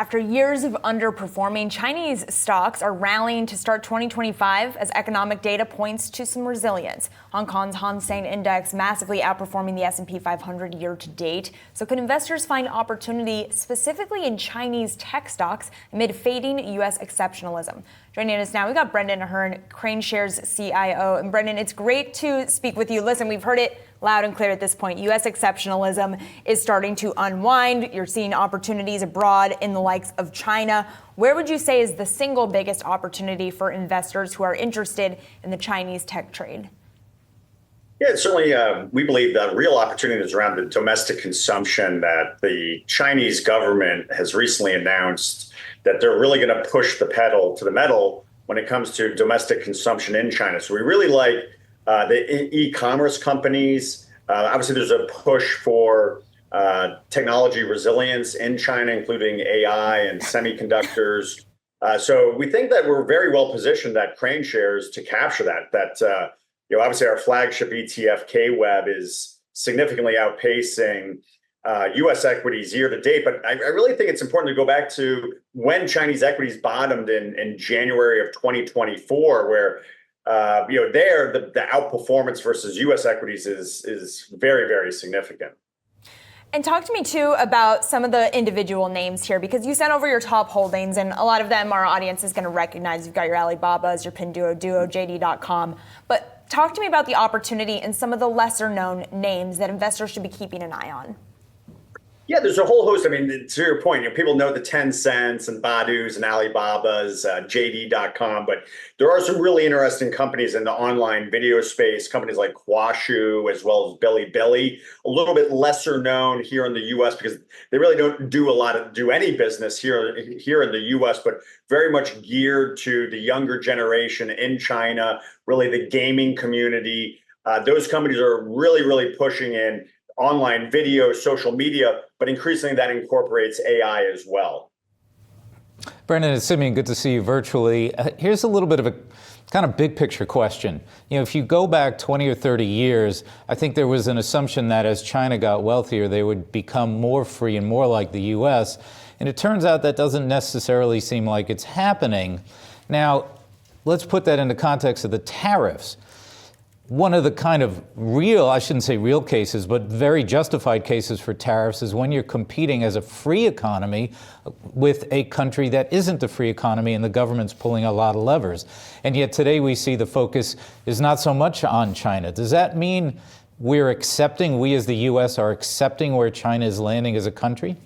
After years of underperforming, Chinese stocks are rallying to start 2025 as economic data points to some resilience. Hong Kong's Hang Seng Index massively outperforming the S&P 500 year to date. So could investors find opportunity specifically in Chinese tech stocks amid fading U.S. exceptionalism? Joining us now, we've got Brendan Ahern, KraneShares CIO. And Brendan, it's great to speak with you. Listen, we've heard it loud and clear at this point. U.S. exceptionalism is starting to unwind. You're seeing opportunities abroad in the likes of China. Where would you say is the single biggest opportunity for investors who are interested in the Chinese tech trade? Yeah, certainly we believe the real opportunity is around the domestic consumption that the Chinese government has recently announced that they're really going to push the pedal to the metal when it comes to domestic consumption in China. So we really like the e-commerce companies. Obviously, there's a push for technology resilience in China, including AI and semiconductors. So we think that we're very well positioned at KraneShares to capture that. Obviously, our flagship ETF, KWEB, is significantly outpacing U.S. equities year to date. But I really think it's important to go back to when Chinese equities bottomed in January of 2024, where the outperformance versus U.S. equities is very, very significant. And talk to me, too, about some of the individual names here, because you sent over your top holdings, and a lot of them our audience is going to recognize. You've got your Alibabas, your Pinduoduo, JD.com. But talk to me about the opportunity in some of the lesser-known names that investors should be keeping an eye on. Yeah, there's a whole host. I mean, to your point, people know the Tencents and Badu's and Alibaba's, JD.com, but there are some really interesting companies in the online video space, companies like Huashu, as well as Bilibili, a little bit lesser known here in the U.S. because they really don't do any business here in the U.S., but very much geared to the younger generation in China, really the gaming community. Those companies are really, really pushing in online video, social media, but increasingly that incorporates AI as well. Brendan, it's Simeon. Good to see you virtually. Here's a little bit of a kind of big picture question. If you go back 20 or 30 years, I think there was an assumption that as China got wealthier, they would become more free and more like the U.S. And it turns out that doesn't necessarily seem like it's happening. Now, let's put that into context of the tariffs. One of the kind of real, I shouldn't say real cases, but very justified cases for tariffs is when you're competing as a free economy with a country that isn't a free economy and the government's pulling a lot of levers. And yet today we see the focus is not so much on China. Does that mean we as the U.S. are accepting where China is landing as a country?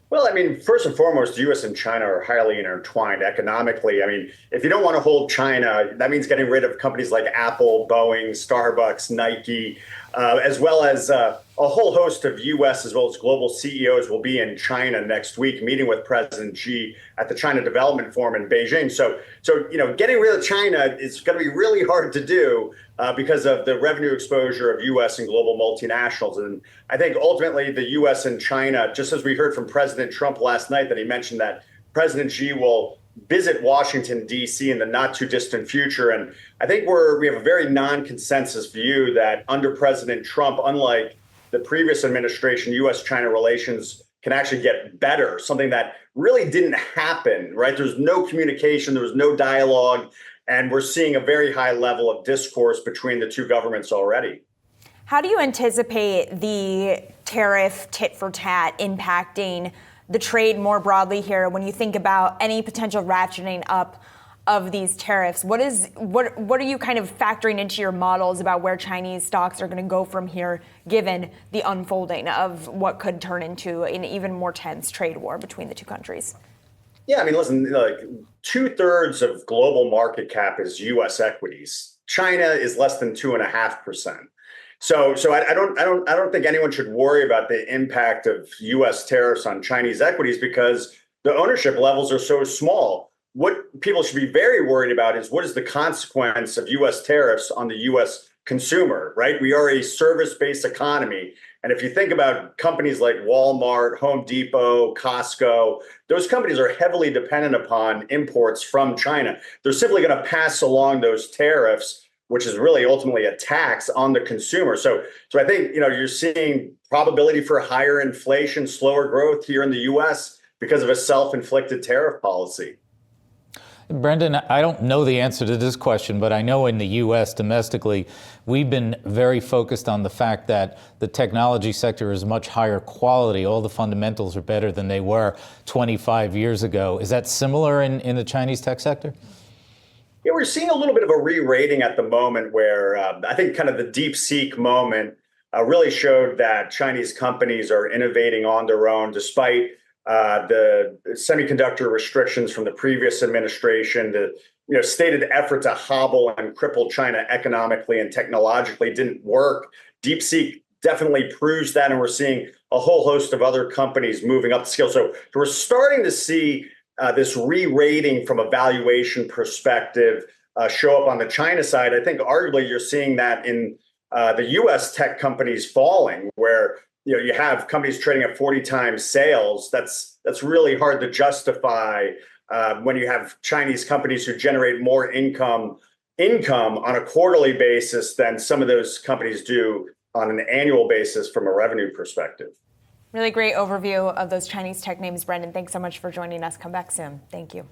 Well, I mean, first and foremost, the U.S. and China are highly intertwined economically. I mean, if you don't want to hold China, that means getting rid of companies like Apple, Boeing, Starbucks, Nike, as well as a whole host of U.S. as well as global CEOs will be in China next week, meeting with President Xi at the China Development Forum in Beijing. So getting rid of China is going to be really hard to do because of the revenue exposure of U.S. and global multinationals. And I think ultimately the U.S. and China, just as we heard from President Trump last night, that he mentioned that President Xi will visit Washington, D.C. in the not too distant future. And I think we have a very non-consensus view that under President Trump, unlike the previous administration, U.S.-China relations can actually get better, something that really didn't happen, right? There's no communication, there was no dialogue, and we're seeing a very high level of discourse between the two governments already. How do you anticipate the tariff tit for tat impacting the trade more broadly here when you think about any potential ratcheting up of these tariffs? What are you kind of factoring into your models about where Chinese stocks are going to go from here, given the unfolding of what could turn into an even more tense trade war between the two countries? Yeah, I mean, listen, like 2/3 of global market cap is U.S. equities. China is less than 2.5%. So I don't think anyone should worry about the impact of U.S. tariffs on Chinese equities because the ownership levels are so small. What people should be very worried about is what is the consequence of U.S. tariffs on the U.S. consumer, right? We are a service-based economy. And if you think about companies like Walmart, Home Depot, Costco, those companies are heavily dependent upon imports from China. They're simply going to pass along those tariffs, which is really ultimately a tax on the consumer. So I think, you're seeing probability for higher inflation, slower growth here in the U.S. because of a self-inflicted tariff policy. Brendan, I don't know the answer to this question, but I know in the U.S. domestically, we've been very focused on the fact that the technology sector is much higher quality. All the fundamentals are better than they were 25 years ago. Is that similar in the Chinese tech sector? Yeah, we're seeing a little bit of a re-rating at the moment where I think kind of the DeepSeek moment really showed that Chinese companies are innovating on their own despite the semiconductor restrictions from the previous administration. The stated effort to hobble and cripple China economically and technologically didn't work. DeepSeek definitely proves that, and we're seeing a whole host of other companies moving up the scale. So we're starting to see this re-rating from a valuation perspective show up on the China side. I think arguably you're seeing that in the U.S. tech companies falling, where you have companies trading at 40 times sales. That's really hard to justify when you have Chinese companies who generate more income on a quarterly basis than some of those companies do on an annual basis from a revenue perspective. Really great overview of those Chinese tech names, Brendan. Thanks so much for joining us. Come back soon. Thank you.